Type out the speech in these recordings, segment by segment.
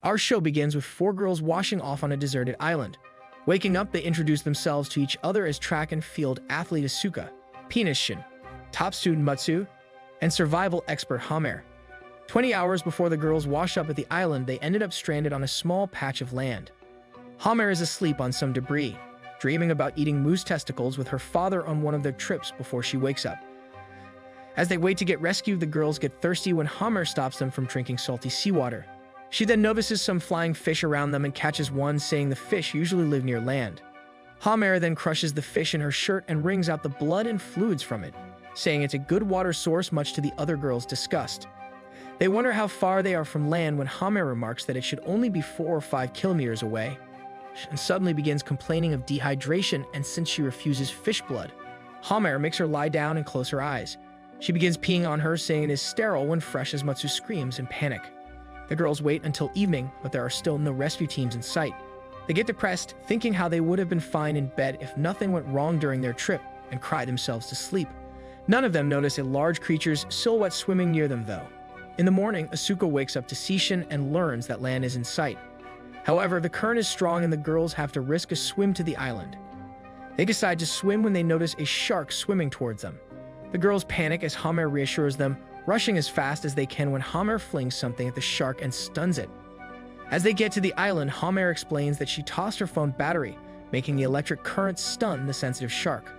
Our show begins with four girls washing off on a deserted island. Waking up, they introduce themselves to each other as track and field athlete Asuka, penis Shin, top student Matsu, and survival expert Hamer. 20 hours before the girls wash up at the island, they ended up stranded on a small patch of land. Hamer is asleep on some debris, dreaming about eating moose testicles with her father on one of their trips before she wakes up. As they wait to get rescued, the girls get thirsty when Hamer stops them from drinking salty seawater. She then notices some flying fish around them and catches one, saying the fish usually live near land. Hamer then crushes the fish in her shirt and wrings out the blood and fluids from it, saying it's a good water source, much to the other girls' disgust. They wonder how far they are from land when Hamer remarks that it should only be 4 or 5 kilometers away, and suddenly begins complaining of dehydration, and since she refuses fish blood, Hamer makes her lie down and close her eyes. She begins peeing on her, saying it is sterile when fresh, as Matsu screams in panic. The girls wait until evening, but there are still no rescue teams in sight. They get depressed, thinking how they would have been fine in bed if nothing went wrong during their trip, and cry themselves to sleep. None of them notice a large creature's silhouette swimming near them, though. In the morning, Asuka wakes up to see Shin and learns that land is in sight. However, the current is strong and the girls have to risk a swim to the island. They decide to swim when they notice a shark swimming towards them. The girls panic as Hamer reassures them, rushing as fast as they can when Hamer flings something at the shark and stuns it. As they get to the island, Hamer explains that she tossed her phone battery, making the electric current stun the sensitive shark.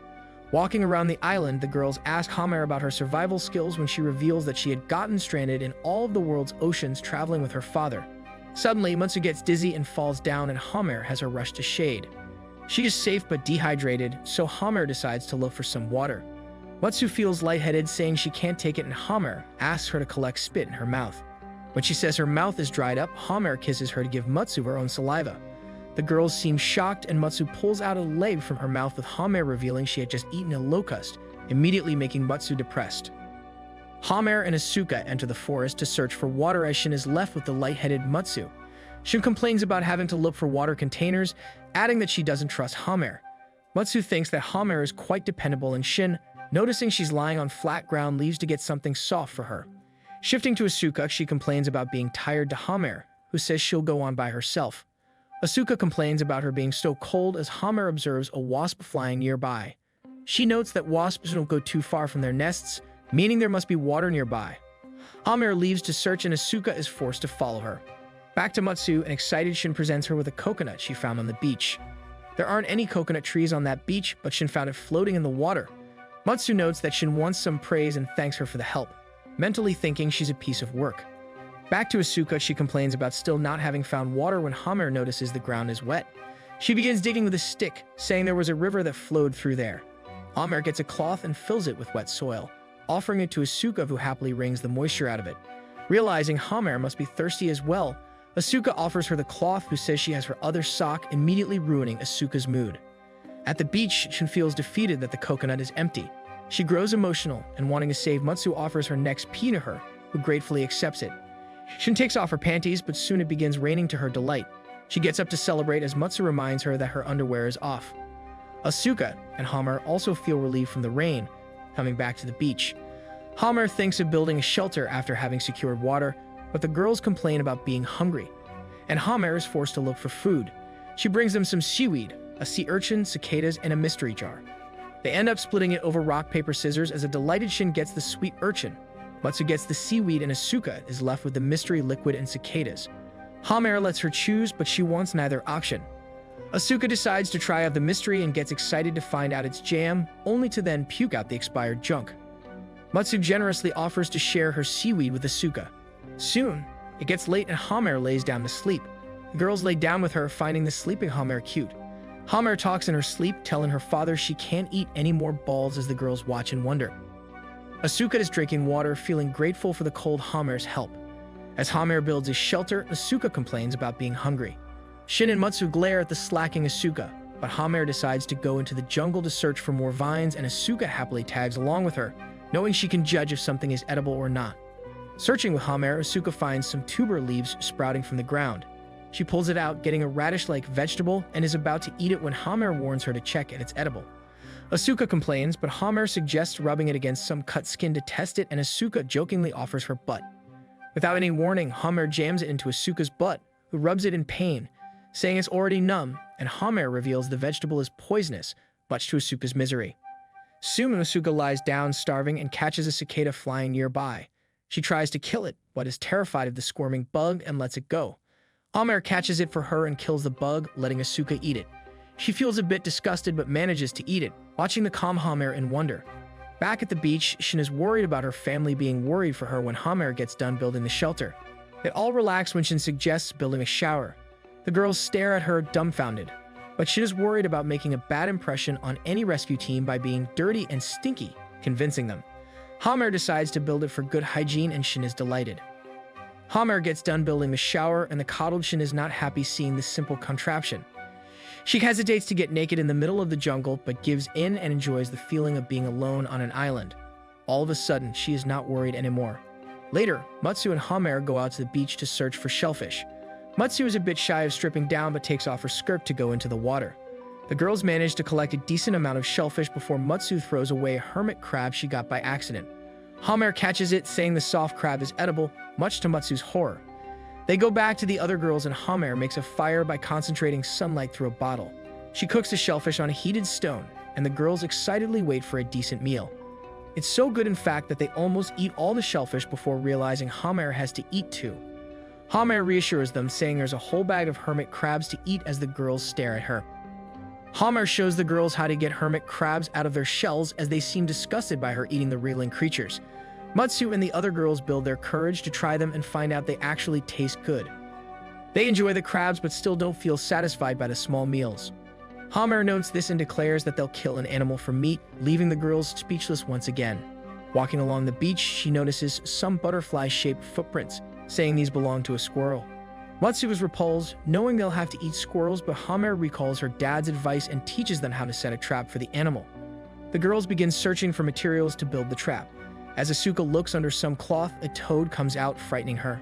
Walking around the island, the girls ask Hamer about her survival skills when she reveals that she had gotten stranded in all of the world's oceans traveling with her father. Suddenly, Matsu gets dizzy and falls down, and Hamer has her rushed to shade. She is safe but dehydrated, so Hamer decides to look for some water. Matsu feels lightheaded, saying she can't take it, and Hamer asks her to collect spit in her mouth. When she says her mouth is dried up, Hamer kisses her to give Matsu her own saliva. The girls seem shocked, and Matsu pulls out a leg from her mouth, with Hamer revealing she had just eaten a locust, immediately making Matsu depressed. Hamer and Asuka enter the forest to search for water as Shin is left with the lightheaded Matsu. Shin complains about having to look for water containers, adding that she doesn't trust Hamer. Matsu thinks that Hamer is quite dependable, and Shin, noticing she's lying on flat ground, leaves to get something soft for her. Shifting to Asuka, she complains about being tired to Hamer, who says she'll go on by herself. Asuka complains about her being so cold as Hamer observes a wasp flying nearby. She notes that wasps don't go too far from their nests, meaning there must be water nearby. Hamer leaves to search, and Asuka is forced to follow her. Back to Matsu, an excited Shin presents her with a coconut she found on the beach. There aren't any coconut trees on that beach, but Shin found it floating in the water. Matsu notes that Shin wants some praise and thanks her for the help, mentally thinking she's a piece of work. Back to Asuka, she complains about still not having found water when Hamer notices the ground is wet. She begins digging with a stick, saying there was a river that flowed through there. Hamer gets a cloth and fills it with wet soil, offering it to Asuka, who happily wrings the moisture out of it. Realizing Hamer must be thirsty as well, Asuka offers her the cloth, who says she has her other sock, immediately ruining Asuka's mood. At the beach, Shin feels defeated that the coconut is empty. She grows emotional, and wanting to save Matsu, offers her next pea to her, who gratefully accepts it. Shin takes off her panties, but soon it begins raining to her delight. She gets up to celebrate as Matsu reminds her that her underwear is off. Asuka and Hamer also feel relief from the rain, coming back to the beach. Hamer thinks of building a shelter after having secured water, but the girls complain about being hungry, and Hamer is forced to look for food. She brings them some seaweed, a sea urchin, cicadas, and a mystery jar. They end up splitting it over rock, paper, scissors as a delighted Shin gets the sweet urchin. Matsu gets the seaweed, and Asuka is left with the mystery liquid and cicadas. Hamer lets her choose, but she wants neither option. Asuka decides to try out the mystery and gets excited to find out it's jam, only to then puke out the expired junk. Matsu generously offers to share her seaweed with Asuka. Soon, it gets late and Hamer lays down to sleep. The girls lay down with her, finding the sleeping Hamer cute. Hamer talks in her sleep, telling her father she can't eat any more balls as the girls watch in wonder. Asuka is drinking water, feeling grateful for the cold Hamer's help. As Hamer builds his shelter, Asuka complains about being hungry. Shin and Matsu glare at the slacking Asuka, but Hamer decides to go into the jungle to search for more vines, and Asuka happily tags along with her, knowing she can judge if something is edible or not. Searching with Hamer, Asuka finds some tuber leaves sprouting from the ground. She pulls it out, getting a radish-like vegetable, and is about to eat it when Hamer warns her to check if it's edible. Asuka complains, but Hamer suggests rubbing it against some cut skin to test it, and Asuka jokingly offers her butt. Without any warning, Hamer jams it into Asuka's butt, who rubs it in pain, saying it's already numb, and Hamer reveals the vegetable is poisonous, much to Asuka's misery. Soon Asuka lies down starving and catches a cicada flying nearby. She tries to kill it, but is terrified of the squirming bug and lets it go. Hamer catches it for her and kills the bug, letting Asuka eat it. She feels a bit disgusted but manages to eat it, watching the calm Hamer in wonder. Back at the beach, Shin is worried about her family being worried for her when Hamer gets done building the shelter. They all relax when Shin suggests building a shower. The girls stare at her, dumbfounded. But Shin is worried about making a bad impression on any rescue team by being dirty and stinky, convincing them. Hamer decides to build it for good hygiene and Shin is delighted. Hamer gets done building the shower and the coddled Shin is not happy seeing this simple contraption. She hesitates to get naked in the middle of the jungle but gives in and enjoys the feeling of being alone on an island. All of a sudden, she is not worried anymore. Later, Matsu and Hamer go out to the beach to search for shellfish. Matsu is a bit shy of stripping down but takes off her skirt to go into the water. The girls manage to collect a decent amount of shellfish before Matsu throws away a hermit crab she got by accident. Hamer catches it, saying the soft crab is edible, much to Matsu's horror. They go back to the other girls and Hamer makes a fire by concentrating sunlight through a bottle. She cooks the shellfish on a heated stone, and the girls excitedly wait for a decent meal. It's so good in fact that they almost eat all the shellfish before realizing Hamer has to eat too. Hamer reassures them, saying there's a whole bag of hermit crabs to eat as the girls stare at her. Hamer shows the girls how to get hermit crabs out of their shells as they seem disgusted by her eating the wriggling creatures. Matsu and the other girls build their courage to try them and find out they actually taste good. They enjoy the crabs but still don't feel satisfied by the small meals. Hamer notes this and declares that they'll kill an animal for meat, leaving the girls speechless once again. Walking along the beach, she notices some butterfly-shaped footprints, saying these belong to a squirrel. Matsu is repulsed, knowing they'll have to eat squirrels, but Hamer recalls her dad's advice and teaches them how to set a trap for the animal. The girls begin searching for materials to build the trap. As Asuka looks under some cloth, a toad comes out, frightening her.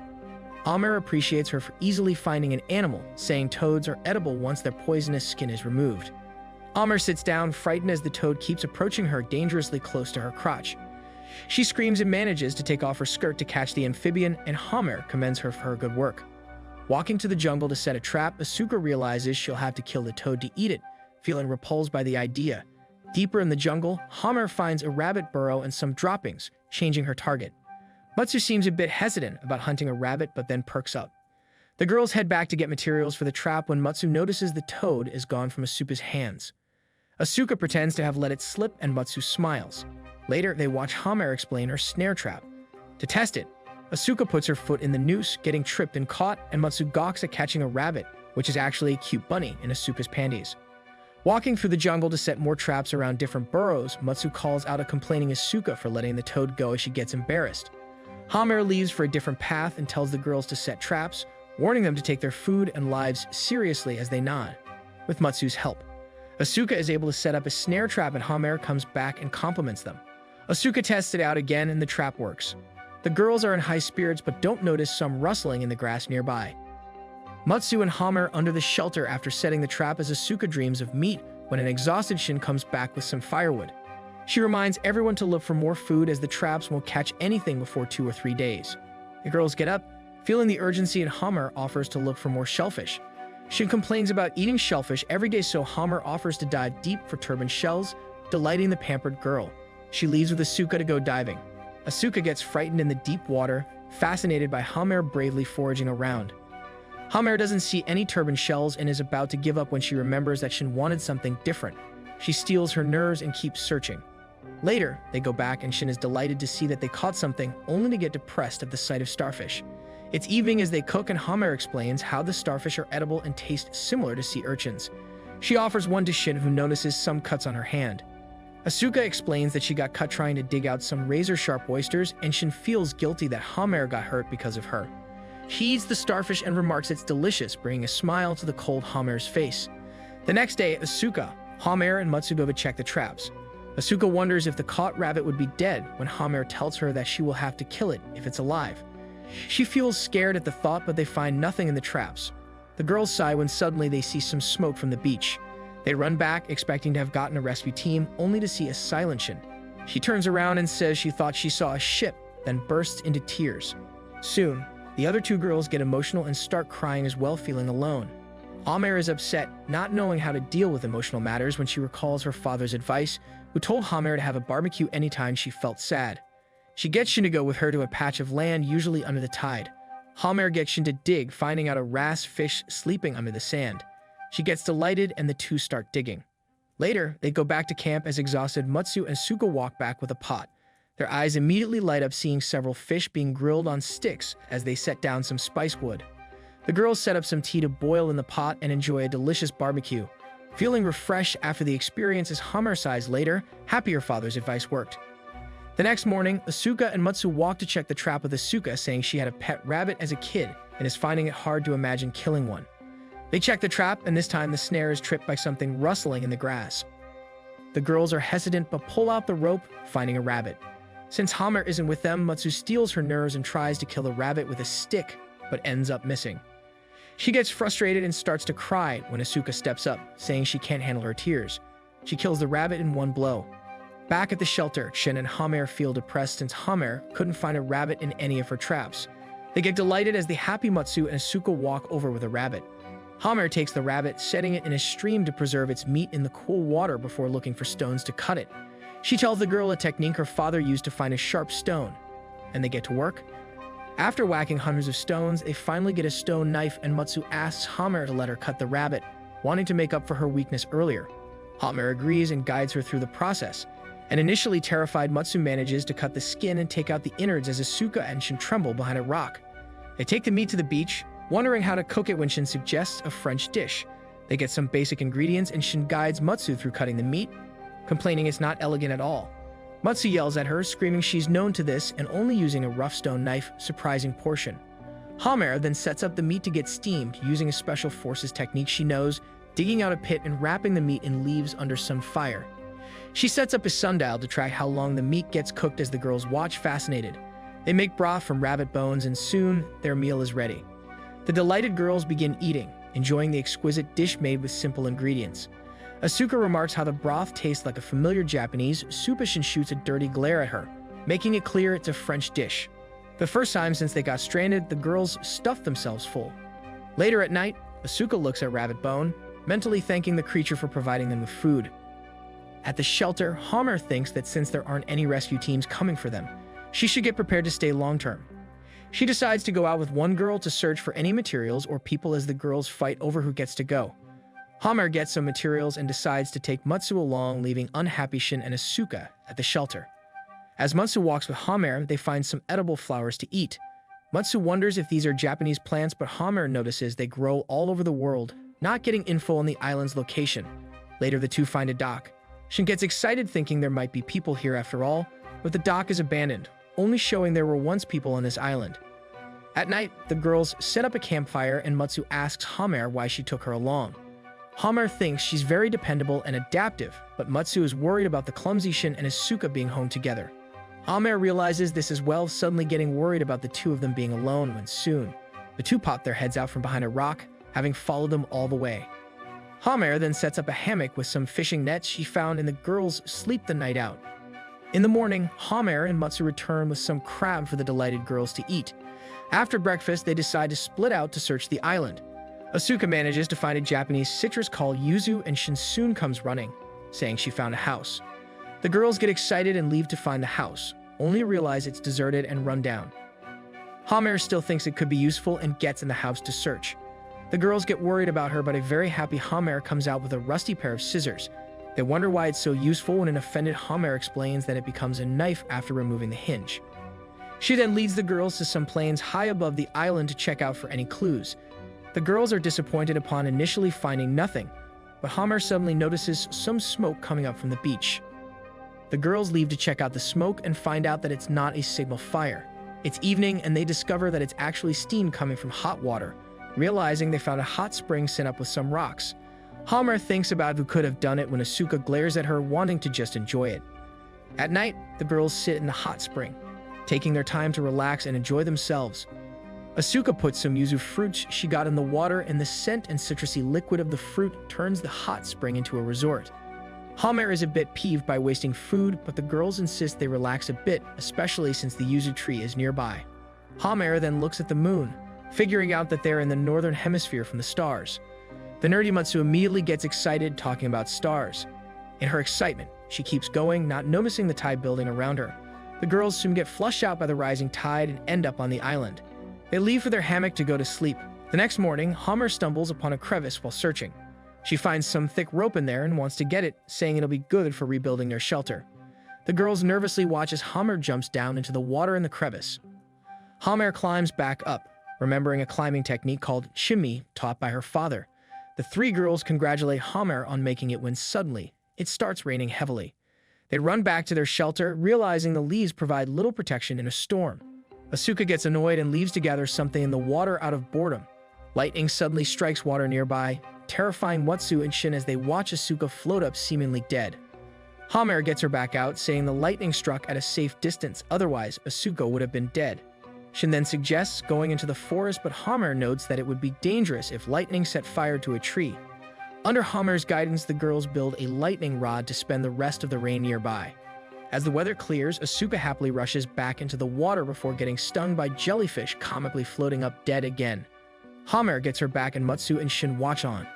Hamer appreciates her for easily finding an animal, saying toads are edible once their poisonous skin is removed. Hamer sits down, frightened as the toad keeps approaching her dangerously close to her crotch. She screams and manages to take off her skirt to catch the amphibian, and Hamer commends her for her good work. Walking to the jungle to set a trap, Asuka realizes she'll have to kill the toad to eat it, feeling repulsed by the idea. Deeper in the jungle, Hamer finds a rabbit burrow and some droppings, changing her target. Matsu seems a bit hesitant about hunting a rabbit but then perks up. The girls head back to get materials for the trap when Matsu notices the toad is gone from Asuka's hands. Asuka pretends to have let it slip and Matsu smiles. Later, they watch Hamer explain her snare trap. To test it, Asuka puts her foot in the noose, getting tripped and caught, and Matsu gawks at catching a rabbit, which is actually a cute bunny in Asuka's panties. Walking through the jungle to set more traps around different burrows, Matsu calls out a complaining Asuka for letting the toad go as she gets embarrassed. Hamer leaves for a different path and tells the girls to set traps, warning them to take their food and lives seriously as they nod. With Matsu's help, Asuka is able to set up a snare trap and Hamer comes back and compliments them. Asuka tests it out again and the trap works. The girls are in high spirits but don't notice some rustling in the grass nearby. Matsu and Hamer under the shelter after setting the trap as Asuka dreams of meat when an exhausted Shin comes back with some firewood. She reminds everyone to look for more food as the traps won't catch anything before 2 or 3 days. The girls get up, feeling the urgency, and Hamer offers to look for more shellfish. Shin complains about eating shellfish every day, so Hamer offers to dive deep for turban shells, delighting the pampered girl. She leaves with Asuka to go diving. Asuka gets frightened in the deep water, fascinated by Hamer bravely foraging around. Hamer doesn't see any turban shells and is about to give up when she remembers that Shin wanted something different. She steals her nerves and keeps searching. Later, they go back and Shin is delighted to see that they caught something, only to get depressed at the sight of starfish. It's evening as they cook and Hamer explains how the starfish are edible and taste similar to sea urchins. She offers one to Shin, who notices some cuts on her hand. Asuka explains that she got cut trying to dig out some razor-sharp oysters, and Shin feels guilty that Hamer got hurt because of her. She eats the starfish and remarks it's delicious, bringing a smile to the cold Hamer's face. The next day, Asuka, Hamer, and Matsu go to check the traps. Asuka wonders if the caught rabbit would be dead when Hamer tells her that she will have to kill it if it's alive. She feels scared at the thought, but they find nothing in the traps. The girls sigh when suddenly they see some smoke from the beach. They run back, expecting to have gotten a rescue team, only to see a silent Shin. She turns around and says she thought she saw a ship, then bursts into tears. Soon, The other two girls get emotional and start crying as well, feeling alone. Hamer is upset, not knowing how to deal with emotional matters when she recalls her father's advice, who told Hamer to have a barbecue anytime she felt sad. She gets Shin to go with her to a patch of land usually under the tide. Hamer gets Shin to dig, finding out a wrasse fish sleeping under the sand. She gets delighted and the two start digging. Later, they go back to camp as exhausted Matsu and Suka walk back with a pot. Their eyes immediately light up seeing several fish being grilled on sticks as they set down some spice wood. The girls set up some tea to boil in the pot and enjoy a delicious barbecue. Feeling refreshed after the experience as Hamer sighs later, happy her father's advice worked. The next morning, Asuka and Matsu walk to check the trap with Asuka, saying she had a pet rabbit as a kid and is finding it hard to imagine killing one. They check the trap, and this time the snare is tripped by something rustling in the grass. The girls are hesitant but pull out the rope, finding a rabbit. Since Hamer isn't with them, Matsu steals her nerves and tries to kill the rabbit with a stick, but ends up missing. She gets frustrated and starts to cry when Asuka steps up, saying she can't handle her tears. She kills the rabbit in one blow. Back at the shelter, Shin and Hamer feel depressed since Hamer couldn't find a rabbit in any of her traps. They get delighted as the happy Matsu and Asuka walk over with a rabbit. Hamer takes the rabbit, setting it in a stream to preserve its meat in the cool water before looking for stones to cut it. She tells the girl a technique her father used to find a sharp stone, and they get to work. After whacking hundreds of stones, they finally get a stone knife, and Matsu asks Hamer to let her cut the rabbit, wanting to make up for her weakness earlier. Hamer agrees and guides her through the process. An initially terrified Matsu manages to cut the skin and take out the innards as Asuka and Shin tremble behind a rock. They take the meat to the beach, wondering how to cook it when Shin suggests a French dish. They get some basic ingredients and Shin guides Matsu through cutting the meat, complaining it's not elegant at all. Matsu yells at her, screaming she's known to this and only using a rough stone knife, surprising portion. Hamer then sets up the meat to get steamed, using a special forces technique she knows, digging out a pit and wrapping the meat in leaves under some fire. She sets up a sundial to track how long the meat gets cooked as the girls watch, fascinated. They make broth from rabbit bones and soon their meal is ready. The delighted girls begin eating, enjoying the exquisite dish made with simple ingredients. Asuka remarks how the broth tastes like a familiar Japanese soup as Shin shoots a dirty glare at her, making it clear it's a French dish. The first time since they got stranded, the girls stuffed themselves full. Later at night, Asuka looks at Rabbit Bone, mentally thanking the creature for providing them with food. At the shelter, Hamer thinks that since there aren't any rescue teams coming for them, she should get prepared to stay long-term. She decides to go out with one girl to search for any materials or people as the girls fight over who gets to go. Hamer gets some materials and decides to take Matsu along, leaving unhappy Shin and Asuka at the shelter. As Matsu walks with Hamer, they find some edible flowers to eat. Matsu wonders if these are Japanese plants, but Hamer notices they grow all over the world, not getting info on the island's location. Later, the two find a dock. Shin gets excited thinking there might be people here after all, but the dock is abandoned, only showing there were once people on this island. At night, the girls set up a campfire and Matsu asks Hamer why she took her along. Hamer thinks she's very dependable and adaptive, but Matsu is worried about the clumsy Shin and Asuka being home together. Hamer realizes this as well, suddenly getting worried about the two of them being alone when soon the two pop their heads out from behind a rock, having followed them all the way. Hamer then sets up a hammock with some fishing nets she found and the girls sleep the night out. In the morning, Hamer and Matsu return with some crab for the delighted girls to eat. After breakfast, they decide to split out to search the island. Asuka manages to find a Japanese citrus called yuzu and Shin soon comes running, saying she found a house. The girls get excited and leave to find the house, only to realize it's deserted and run down. Hamer still thinks it could be useful and gets in the house to search. The girls get worried about her, but a very happy Hamer comes out with a rusty pair of scissors. They wonder why it's so useful when an offended Hamer explains that it becomes a knife after removing the hinge. She then leads the girls to some plains high above the island to check out for any clues. The girls are disappointed upon initially finding nothing, but Hamer suddenly notices some smoke coming up from the beach. The girls leave to check out the smoke and find out that it's not a signal fire. It's evening and they discover that it's actually steam coming from hot water, realizing they found a hot spring set up with some rocks. Hamer thinks about who could have done it when Asuka glares at her, wanting to just enjoy it. At night, the girls sit in the hot spring, taking their time to relax and enjoy themselves. Asuka puts some yuzu fruits she got in the water, and the scent and citrusy liquid of the fruit turns the hot spring into a resort. Hamer is a bit peeved by wasting food, but the girls insist they relax a bit, especially since the yuzu tree is nearby. Hamer then looks at the moon, figuring out that they're in the northern hemisphere from the stars. The nerdy Matsu immediately gets excited talking about stars. In her excitement, she keeps going, not noticing the tide building around her. The girls soon get flushed out by the rising tide and end up on the island. They leave for their hammock to go to sleep. The next morning, Hamer stumbles upon a crevice while searching. She finds some thick rope in there and wants to get it, saying it'll be good for rebuilding their shelter. The girls nervously watch as Hamer jumps down into the water in the crevice. Hamer climbs back up, remembering a climbing technique called shimmy taught by her father. The three girls congratulate Hamer on making it when suddenly, it starts raining heavily. They run back to their shelter, realizing the leaves provide little protection in a storm. Asuka gets annoyed and leaves to gather something in the water out of boredom. Lightning suddenly strikes water nearby, terrifying Matsu and Shin as they watch Asuka float up seemingly dead. Hamer gets her back out, saying the lightning struck at a safe distance, otherwise Asuka would have been dead. Shin then suggests going into the forest, but Hamer notes that it would be dangerous if lightning set fire to a tree. Under Hamer's guidance, the girls build a lightning rod to spend the rest of the rain nearby. As the weather clears, Asuka happily rushes back into the water before getting stung by jellyfish comically floating up dead again. Hamer gets her back and Matsu and Shin watch on.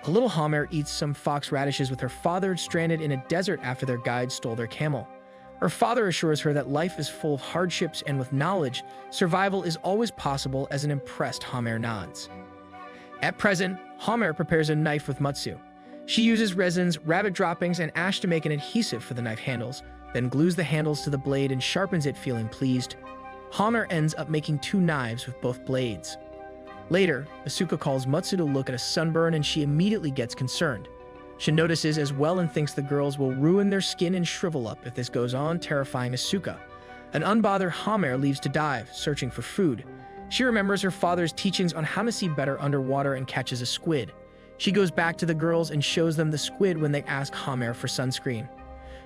A little Hamer eats some fox radishes with her father stranded in a desert after their guide stole their camel. Her father assures her that life is full of hardships and with knowledge, survival is always possible as an impressed Hamer nods. At present, Hamer prepares a knife with Matsu. She uses resins, rabbit droppings, and ash to make an adhesive for the knife handles, then glues the handles to the blade and sharpens it, feeling pleased. Hamer ends up making 2 knives with both blades. Later, Asuka calls Matsu to look at a sunburn and she immediately gets concerned. She notices as well and thinks the girls will ruin their skin and shrivel up if this goes on, terrifying Asuka. An unbothered Hamer leaves to dive, searching for food. She remembers her father's teachings on how to see better underwater and catches a squid. She goes back to the girls and shows them the squid when they ask Hamer for sunscreen.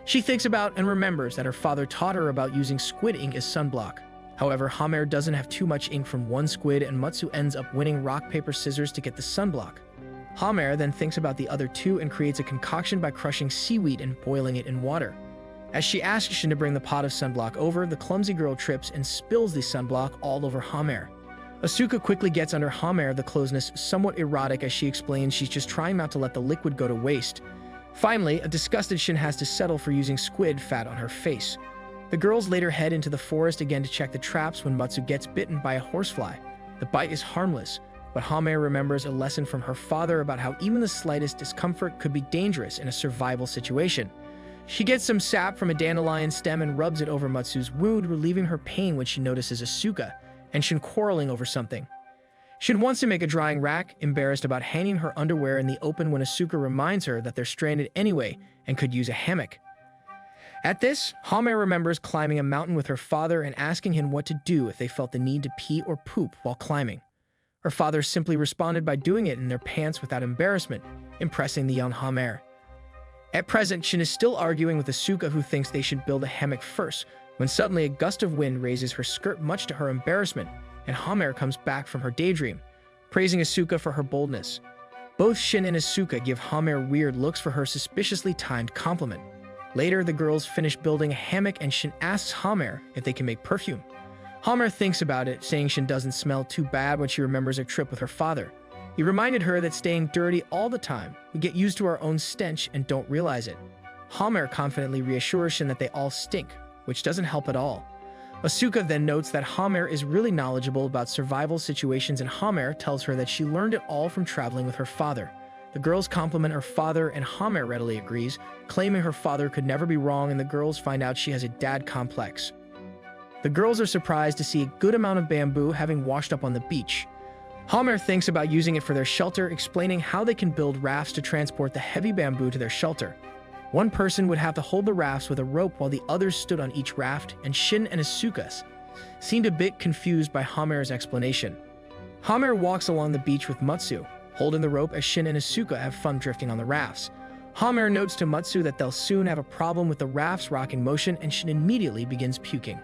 She thinks about and remembers that her father taught her about using squid ink as sunblock. However, Hamer doesn't have too much ink from one squid and Matsu ends up winning rock, paper, scissors to get the sunblock. Hamer then thinks about the other 2 and creates a concoction by crushing seaweed and boiling it in water. As she asks Shin to bring the pot of sunblock over, the clumsy girl trips and spills the sunblock all over Hamer. Asuka quickly gets under Hamer, the closeness somewhat erotic as she explains she's just trying not to let the liquid go to waste. Finally, a disgusted Shin has to settle for using squid fat on her face. The girls later head into the forest again to check the traps when Matsu gets bitten by a horsefly. The bite is harmless, but Hamer remembers a lesson from her father about how even the slightest discomfort could be dangerous in a survival situation. She gets some sap from a dandelion stem and rubs it over Matsu's wound, relieving her pain when she notices Asuka and Shin quarreling over something. Shin wants to make a drying rack, embarrassed about hanging her underwear in the open when Asuka reminds her that they're stranded anyway and could use a hammock. At this, Hamer remembers climbing a mountain with her father and asking him what to do if they felt the need to pee or poop while climbing. Her father simply responded by doing it in their pants without embarrassment, impressing the young Hamer. At present, Shin is still arguing with Asuka, who thinks they should build a hammock first, when suddenly a gust of wind raises her skirt much to her embarrassment, and Hamer comes back from her daydream, praising Asuka for her boldness. Both Shin and Asuka give Hamer weird looks for her suspiciously timed compliment. Later, the girls finish building a hammock and Shin asks Hamer if they can make perfume. Hamer thinks about it, saying Shin doesn't smell too bad when she remembers her trip with her father. He reminded her that staying dirty all the time, we get used to our own stench and don't realize it. Hamer confidently reassures Shin that they all stink, which doesn't help at all. Asuka then notes that Hamer is really knowledgeable about survival situations and Hamer tells her that she learned it all from traveling with her father. The girls compliment her father and Hamer readily agrees, claiming her father could never be wrong, and the girls find out she has a dad complex. The girls are surprised to see a good amount of bamboo having washed up on the beach. Hamer thinks about using it for their shelter, explaining how they can build rafts to transport the heavy bamboo to their shelter. One person would have to hold the rafts with a rope while the others stood on each raft, and Shin and Asuka seemed a bit confused by Hamer's explanation. Hamer walks along the beach with Matsu, holding the rope as Shin and Asuka have fun drifting on the rafts. Hamer notes to Matsu that they'll soon have a problem with the rafts rocking motion, and Shin immediately begins puking.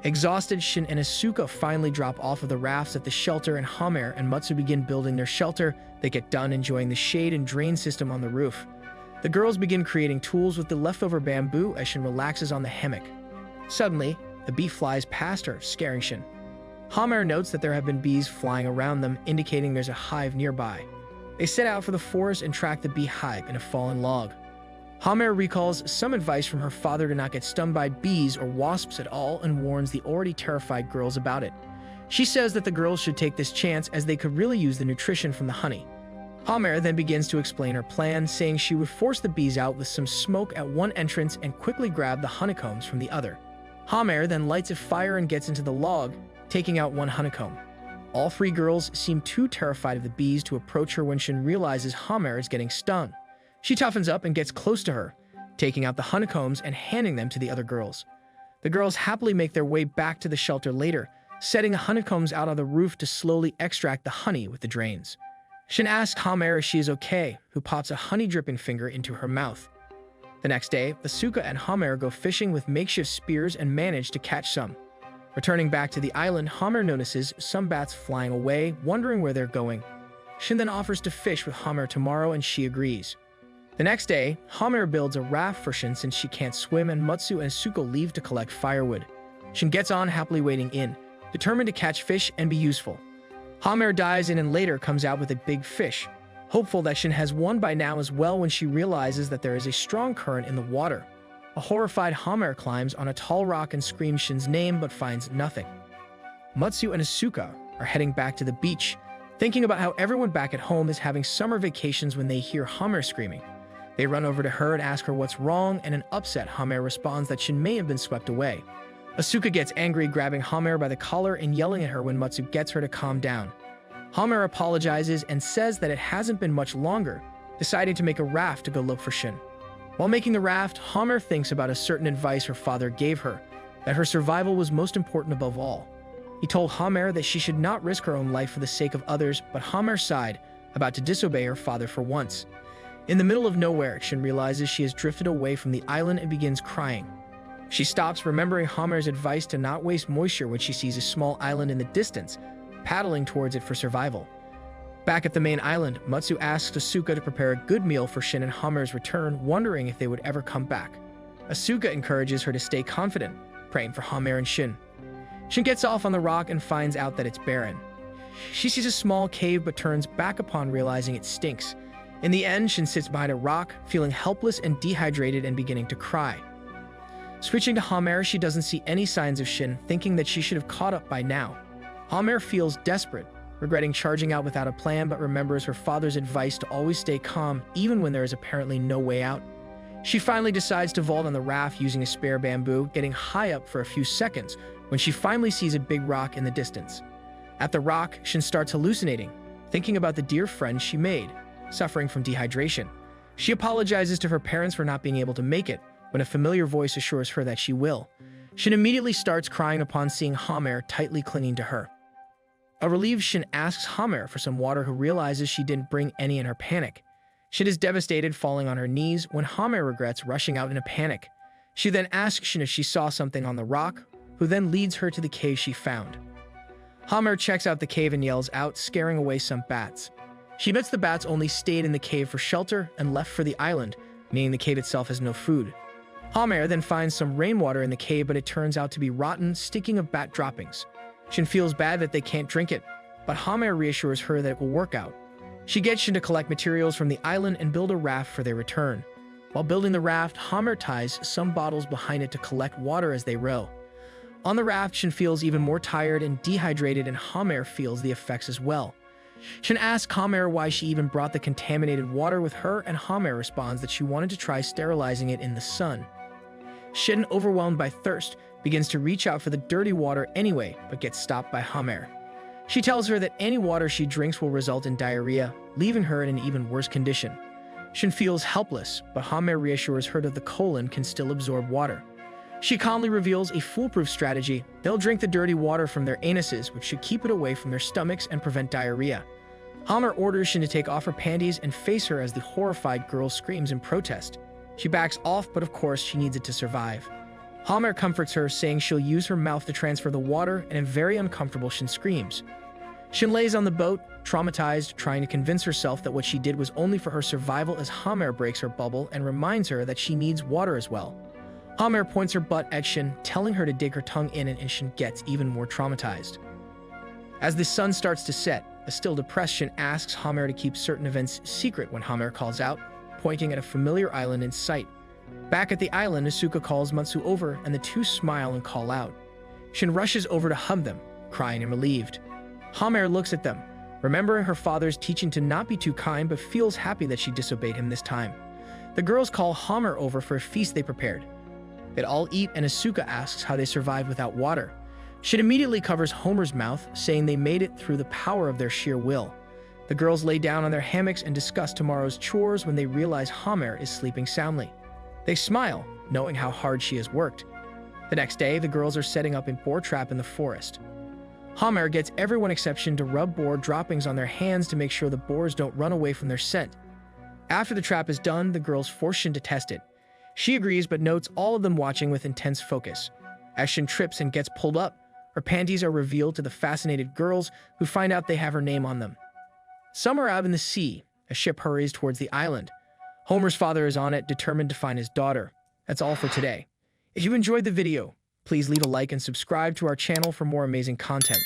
Exhausted, Shin and Asuka finally drop off of the rafts at the shelter, and Hamer and Matsu begin building their shelter. They get done enjoying the shade and drain system on the roof. The girls begin creating tools with the leftover bamboo as Shin relaxes on the hammock. Suddenly, a bee flies past her, scaring Shin. Hamer notes that there have been bees flying around them, indicating there's a hive nearby. They set out for the forest and track the beehive in a fallen log. Hamer recalls some advice from her father to not get stung by bees or wasps at all and warns the already terrified girls about it. She says that the girls should take this chance as they could really use the nutrition from the honey. Hamer then begins to explain her plan, saying she would force the bees out with some smoke at one entrance and quickly grab the honeycombs from the other. Hamer then lights a fire and gets into the log, taking out one honeycomb. All three girls seem too terrified of the bees to approach her when Shin realizes Hamer is getting stung. She toughens up and gets close to her, taking out the honeycombs and handing them to the other girls. The girls happily make their way back to the shelter later, setting the honeycombs out on the roof to slowly extract the honey with the drains. Shin asks Hamer if she is okay, who pops a honey-dripping finger into her mouth. The next day, Asuka and Hamer go fishing with makeshift spears and manage to catch some. Returning back to the island, Hamer notices some bats flying away, wondering where they're going. Shin then offers to fish with Hamer tomorrow and she agrees. The next day, Hamer builds a raft for Shin since she can't swim and Matsu and Asuka leave to collect firewood. Shin gets on happily wading in, determined to catch fish and be useful. Hamer dives in and later comes out with a big fish, hopeful that Shin has won by now as well when she realizes that there is a strong current in the water. A horrified Hamer climbs on a tall rock and screams Shin's name but finds nothing. Matsu and Asuka are heading back to the beach, thinking about how everyone back at home is having summer vacations when they hear Hamer screaming. They run over to her and ask her what's wrong, and an upset Hamer responds that Shin may have been swept away. Asuka gets angry, grabbing Hamer by the collar and yelling at her when Matsu gets her to calm down. Hamer apologizes and says that it hasn't been much longer, deciding to make a raft to go look for Shin. While making the raft, Hamer thinks about a certain advice her father gave her, that her survival was most important above all. He told Hamer that she should not risk her own life for the sake of others, but Hamer sighed, about to disobey her father for once. In the middle of nowhere, Shin realizes she has drifted away from the island and begins crying. She stops, remembering Hamer's advice to not waste moisture when she sees a small island in the distance, paddling towards it for survival. Back at the main island, Matsu asks Asuka to prepare a good meal for Shin and Hamer's return, wondering if they would ever come back. Asuka encourages her to stay confident, praying for Hamer and Shin. Shin gets off on the rock and finds out that it's barren. She sees a small cave but turns back upon realizing it stinks. In the end, Shin sits behind a rock, feeling helpless and dehydrated and beginning to cry. Switching to Hamer, she doesn't see any signs of Shin, thinking that she should have caught up by now. Hamer feels desperate, regretting charging out without a plan, but remembers her father's advice to always stay calm, even when there is apparently no way out. She finally decides to vault on the raft using a spare bamboo, getting high up for a few seconds when she finally sees a big rock in the distance. At the rock, Shin starts hallucinating, thinking about the dear friend she made, suffering from dehydration. She apologizes to her parents for not being able to make it, when a familiar voice assures her that she will. Shin immediately starts crying upon seeing Hamer tightly clinging to her. A relieved Shin asks Hamer for some water, who realizes she didn't bring any in her panic. Shin is devastated, falling on her knees when Hamer regrets rushing out in a panic. She then asks Shin if she saw something on the rock, who then leads her to the cave she found. Hamer checks out the cave and yells out, scaring away some bats. She admits the bats only stayed in the cave for shelter and left for the island, meaning the cave itself has no food. Hamer then finds some rainwater in the cave, but it turns out to be rotten, stinking of bat droppings. Shin feels bad that they can't drink it, but Hamer reassures her that it will work out. She gets Shin to collect materials from the island and build a raft for their return. While building the raft, Hamer ties some bottles behind it to collect water as they row. On the raft, Shin feels even more tired and dehydrated, and Hamer feels the effects as well. Shin asks Hamer why she even brought the contaminated water with her, and Hamer responds that she wanted to try sterilizing it in the sun. Shin, overwhelmed by thirst, begins to reach out for the dirty water anyway, but gets stopped by Hamer. She tells her that any water she drinks will result in diarrhea, leaving her in an even worse condition. Shin feels helpless, but Hamer reassures her that the colon can still absorb water. She calmly reveals a foolproof strategy. They'll drink the dirty water from their anuses, which should keep it away from their stomachs and prevent diarrhea. Hamer orders Shin to take off her panties and face her as the horrified girl screams in protest. She backs off, but of course she needs it to survive. Hamer comforts her, saying she'll use her mouth to transfer the water, and a very uncomfortable Shin screams. Shin lays on the boat, traumatized, trying to convince herself that what she did was only for her survival, as Hamer breaks her bubble and reminds her that she needs water as well. Hamer points her butt at Shin, telling her to dig her tongue in, and Shin gets even more traumatized. As the sun starts to set, a still depressed Shin asks Hammer to keep certain events secret when Hammer calls out, pointing at a familiar island in sight. Back at the island, Asuka calls Matsu over and the two smile and call out. Shin rushes over to hug them, crying and relieved. Hammer looks at them, remembering her father's teaching to not be too kind, but feels happy that she disobeyed him this time. The girls call Hammer over for a feast they prepared. They all eat and Asuka asks how they survived without water. Shin immediately covers Homer's mouth, saying they made it through the power of their sheer will. The girls lay down on their hammocks and discuss tomorrow's chores when they realize Hammer is sleeping soundly. They smile, knowing how hard she has worked. The next day, the girls are setting up a boar trap in the forest. Hammer gets everyone except Shin to rub boar droppings on their hands to make sure the boars don't run away from their scent. After the trap is done, the girls force Shin to test it. She agrees but notes all of them watching with intense focus. As Shin trips and gets pulled up, her panties are revealed to the fascinated girls, who find out they have her name on them. Some are out in the sea. A ship hurries towards the island. Homer's father is on it, determined to find his daughter. That's all for today. If you enjoyed the video, please leave a like and subscribe to our channel for more amazing content.